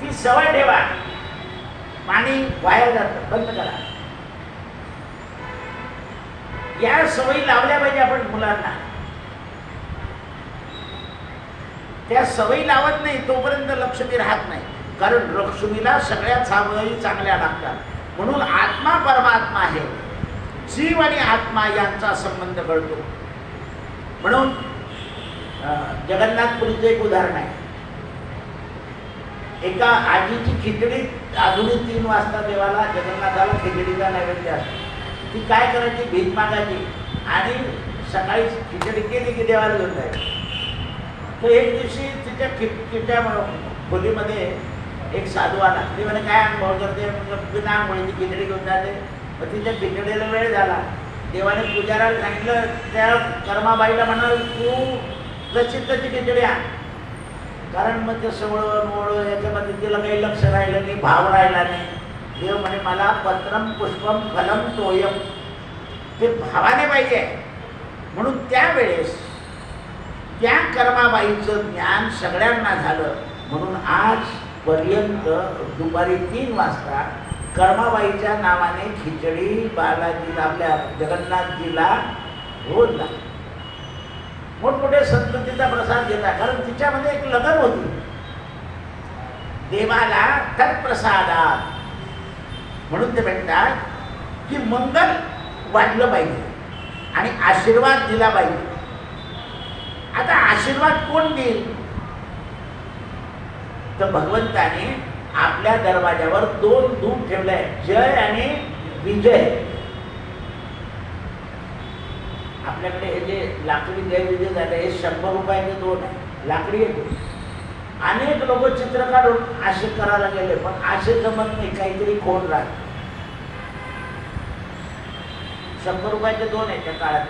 ती सवय ठेवा. पाणी वाया जातं, बंद करा. या सवयी लावल्या पाहिजे आपण मुलांना. त्या सवयी लावत नाही तोपर्यंत लक्ष्मी राहत नाही, कारण लक्ष्मीला सगळ्या सवयी चांगल्या लागतात. म्हणून आत्मा परमात्मा आहे, जीव आणि आत्मा यांचा संबंध कळतो. म्हणून जगन्नाथपुरीचं एक उदाहरण आहे. एका आजीची खिचडी अजूनही 3 वाजता देवाला जगन्नाथाला खिचडीचा नैवेद्य असतो. ती काय करायची, भीक मागायची आणि सकाळी खिचडी केली की देवाला घेऊन जायची. तर एक दिवशी तिच्या खोलीमध्ये एक साधू आला. ते म्हणे काय अनुभव करते, बिना आंघोळीची खिचडी घेऊन जाते. मग तिच्या खिचडीला वेळ झाला. देवाने पुजाऱ्याला सांगितलं, त्या कर्माबाईला म्हणाल तू प्रसिद्धची खिचडी आण, कारण मग ते सवळं मोळं याच्यामध्ये तिला काही लक्ष राहिलं नाही, भाव राहिला नाही. देव म्हणे मला पत्रम पुष्पम फलम तोयम, ते भावाने पाहिजे. म्हणून त्यावेळेस त्या कर्माबाईचं ज्ञान सगळ्यांना झालं. म्हणून आजपर्यंत दुपारी 3 वाजता कर्माबाईच्या नावाने खिचडी बालाजीला, आपल्या जगन्नाथजीला रोज लागते. मोठमोठे संत तिचा प्रसाद घेतात, कारण तिच्यामध्ये एक लगन होती देवाला तत्प्रसादात. म्हणून ते म्हणतात की मंगल वाटलं पाहिजे आणि आशीर्वाद दिला पाहिजे. आता आशीर्वाद कोण देईल, तर भगवंताने आपल्या दरवाजावर 2 दूध ठेवले, जय आणि विजय. आपल्याकडे हे जे लाकडी जय विजय झाले, हे 100 रुपयाचे 2 आहे, लाकडी येतो. अनेक लोक चित्र काढून आशे करायला गेले, पण आशे जमत नाही, काहीतरी खोड राहत. 100 रुपयाचे 2 आहे त्या काळात.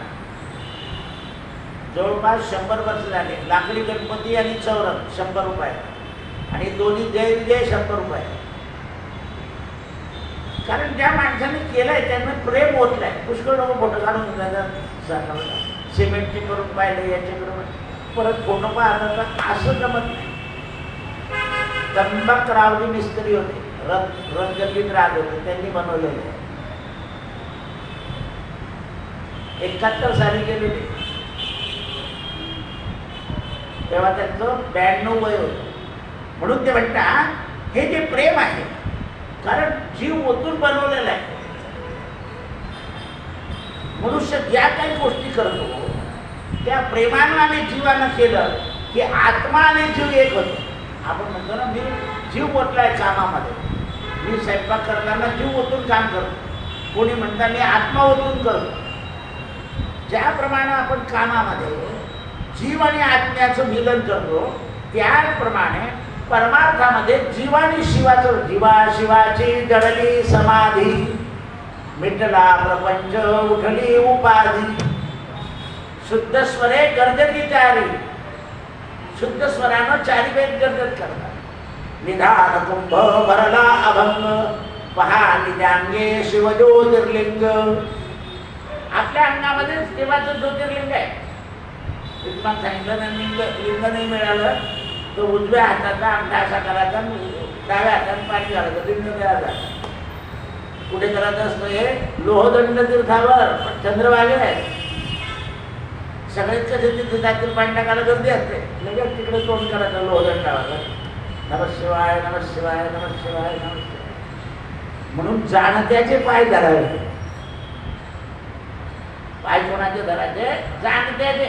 जवळपास 100 वर्ष झाले. लाकडी गणपती आणि चौरंग 100 रुपये आणि दोन्ही जय विजय 100 रुपये. कारण ज्या माणसाने केलंय त्यांना प्रेम ओतलंय. पुष्कळ लोक फोटो काढून जातात, सिमेंटचे करून पाहिले, याचे करून, परत फोटो पाहतात तर असं जमत नाही. त्र्यंबकरावजी मिस्त्री होते, रंगजीत राज होते, त्यांनी बनवलेले. 71 साली गेलेले, तेव्हा त्यांचं 92 वय होतं. म्हणून ते म्हणतात हे जे प्रेम आहे, कारण जीव ओतून बनवलेला आहे. मनुष्य ज्या काही गोष्टी करतो त्या प्रेमानं आणि जीवानं केलं की आत्मा आणि जीव एक होतो. आपण म्हणतो ना, मी जीव ओतलाय कामामध्ये, मी स्वयंपाक करताना जीव ओतून काम करतो. कोणी म्हणता मी आत्मा ओतून करतो. ज्याप्रमाणे आपण कामामध्ये जीव आणि आत्म्याचं मिलन करतो, त्याप्रमाणे परमार्थामध्ये जीव आणि शिवाचं, जीवा शिवाची जडली समाधी, मिटला प्रपंच उठली उपाधी. शुद्ध स्वरे गर्जती चारी, शुद्ध स्वरानं 4 वेद गर्जत करतात. निधान कुंभ भरला अभंग, पहा निजांगे शिव ज्योतिर्लिंग. आपल्या अंगामध्ये देवाचं ज्योतिर्लिंग आहे. विद्वान सांगितलं ना, लिंग नाही मिळालं तर उजव्या हाताचा अंगठा असा करायचा, डाव्या हाताने पाणी घालायचं, लिंग द्यायचा. कुठे करायचं असतं हे लोहदंड तीर्थावर, पण चंद्रभागेत सगळेच कसे तिथे जातील पाणी टाकायला गर्दी असते, लगेच तिकडे तोंड करायचं लोहदंड लावायचं, नमः शिवाय नमः शिवाय नमः शिवाय नमः शिवाय. म्हणून जाणत्याचे पाय धरावे. पाय कोणाचे धरायचे? जाणत्याचे.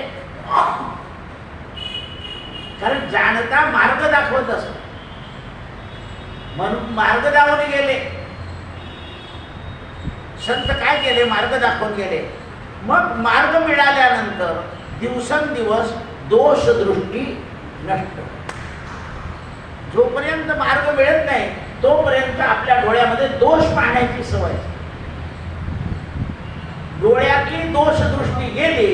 कारण जाणता मार्ग दाखवत असत, म्हणून मार्ग दाखवून गेले संत. काय केले? मार्ग दाखवून गेले. मग मार्ग मिळाल्यानंतर दिवसेंदिवस दोष दृष्टी नष्ट. जोपर्यंत मार्ग मिळत नाही तोपर्यंत आपल्या डोळ्यामध्ये दोष पाहण्याची सवय. डोळ्यातली दोष दृष्टी गेली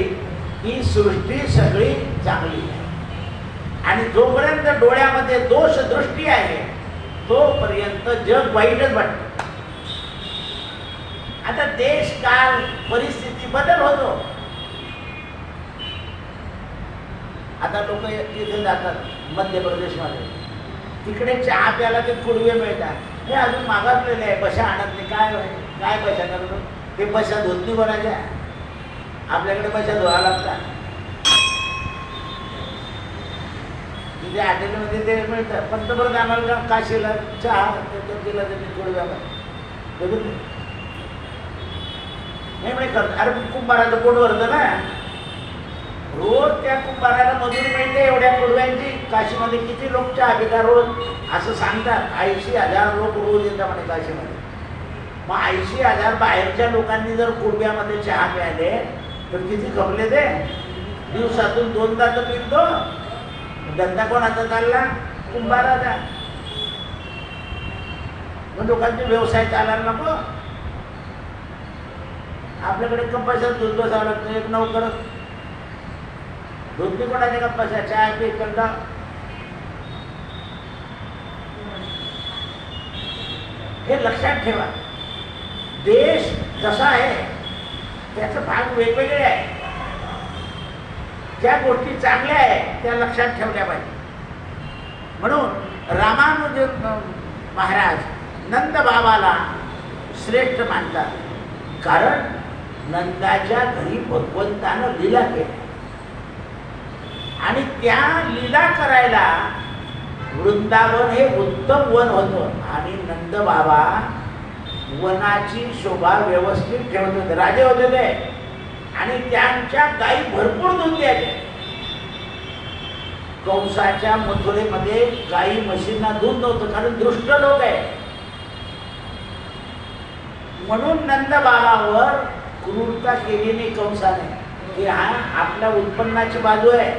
ही सृष्टी सगळी चांगली आहे. आणि जोपर्यंत डोळ्यामध्ये दोष दृष्टी आहे तोपर्यंत जग वाईटच वाटतं. आता देश काळ परिस्थिती बदल होतो. आता लोक इथे जातात मध्य प्रदेशमध्ये, तिकडे चहा प्यायला ते कुडवे मिळतात. हे अजून मागासलेले आहे, बशा आणत नाही. काय बशा करतो? ते बशा धुतली कोणाच्या? आपल्याकडे बशा धुवा लागतात. तिथे हॉटेलमध्ये ते मिळतात. पंतप्रधानाला काशीला चहा दिला त्यांनी कुडव्याला नाही म्हणे करत. अरे कुंभाराचं पोट भरतं ना, रोज त्या कुंभाराला मजुरी मिळते एवढ्या कुडव्यांची. काशीमध्ये किती लोक चहा पितात रोज? असं सांगतात 80,000 लोक रोज येतात म्हणे काशीमध्ये. मग 80,000 बाहेरच्या लोकांनी जर कुडव्यामध्ये चहा प्यायले तर किती खपले ते? दिवसातून 2दा तर पितो. धंदा कोणाचा चालला? कुंभाराचा. मग लोकांचे व्यवसाय चालायला नको. आपल्याकडे कंपल्सरी दूध बसावं लागतं. एक नोकर दूध कोणाच्या कंपल्सरी चहा पी करता. हे लक्षात ठेवा. देश जसा आहे त्याचे भाग वेगवेगळे आहे. ज्या गोष्टी चांगल्या आहेत त्या लक्षात ठेवल्या पाहिजे. म्हणून रामानुज महाराज नंद बाबाला श्रेष्ठ मानतात. कारण नंदाच्या घरी भगवंतानं लीला केल्या आणि त्या लीला करायला वृंदावन हे उत्तम वन होतं. आणि नंद बाबा वनाची शोभा व्यवस्थित ठेवत होते. राजे होते ते. आणि त्यांच्या गायी भरपूर दूध द्यायच्या. कंसाच्या मथुरेमध्ये गायी म्हशींना दूध नव्हतं, कारण दृष्ट लोक आहे. म्हणून नंद बाबावर क्रूरता केली नाही कंसाने, की हा आपल्या उत्पन्नाची बाजू आहे.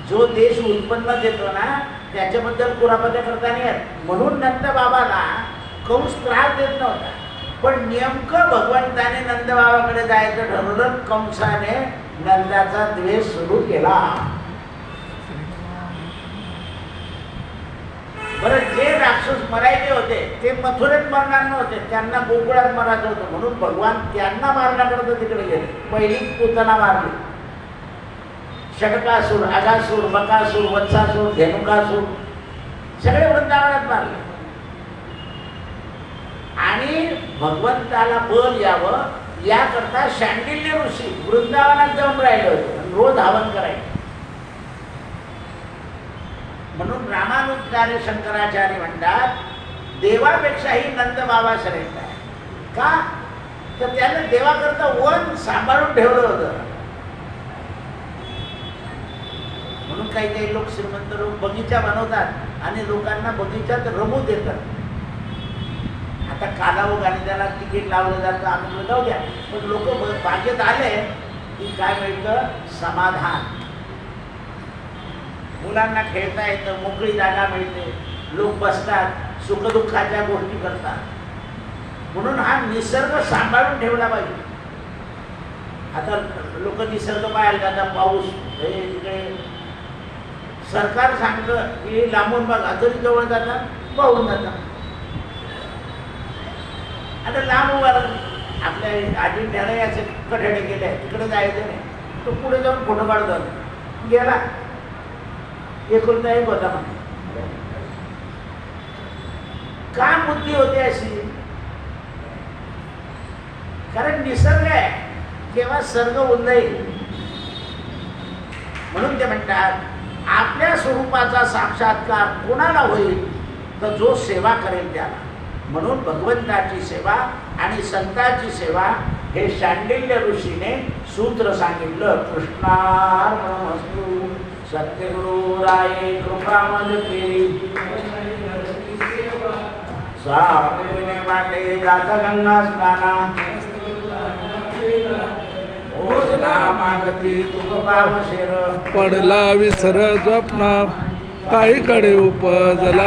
जो देश उत्पन्न देतो ना त्याच्याबद्दल कुरापत्या करता नाही येत. म्हणून नंद बाबाला कंस त्रास देत नव्हता. पण नेमकं भगवंताने नंद बाबाकडे जायचं ठरवलं. कंसाने नंदाचा द्वेष सुरू केला. बरं, जे राक्षस मरायचे होते ते मथुरेत मरणार नव्हते, त्यांना गोकुळात मरायचं होतं. म्हणून भगवान त्यांना मारण्याकरता तिकडे गेले. पहिली पूतना मारली. षडकासूर, अगासूर, बकासूर, वत्सासूर, धेनुकासूर सगळे वृंदावनात मारले. आणि भगवंताला बल यावं याकरता शांडिल्य ऋषी वृंदावनात जाऊन राहिले होते. रोज हवन करायचे. म्हणून रामानुजाचार्य शंकराचार्य म्हणतात देवापेक्षाही नंद बाबा श्रेष्ठ आहे. का? तर त्याने देवाकरता वन सांभाळून ठेवलं होतं. म्हणून काही काही लोक श्रीमंत लोक बगीचा बनवतात आणि लोकांना बगीचात रमू देतात. आता कालावग आणि त्याला तिकीट लावलं जातं, आम्ही जाऊ द्या. पण लोक बागेत आले की काय मिळतं? समाधान. मुलांना खेळता येतं, मोकळी जागा मिळते, लोक बसतात, सुखदुःखाच्या गोष्टी करतात. म्हणून हा निसर्ग सांभाळून ठेवला पाहिजे. आता लोक निसर्ग पाहायला जातात. पाऊस हे तिकडे सरकार सांगतं की लांबून बघा, तरी जवळ जातात, पाहून जातात. आता लांब उभा आपल्या अजिंठ्याला असे कठडे केले, तिकडे जायचं नाही. तो पुढे जाऊन फोटो काढतो. गेला एकुलता एक होता म्हणून. का बुद्धी होते अशी? कारण निसर्ग आहे. केव्हा सर्ग उदय. म्हणून ते म्हणतात आपल्या स्वरूपाचा साक्षात्कार कोणाला होईल तर जो सेवा करेल त्याला. म्हणून भगवंताची सेवा आणि संतांची सेवा हे शांडिल्य ऋषीने सूत्र सांगितलं. कृष्णार्पणमस्तु. सत्यगुरु राये कृपा मज केली साने वाटे जाता गंगा स्नाना ओजना मागती तुक पावशेर पडला विसर स्वप्न काही कडे उपजला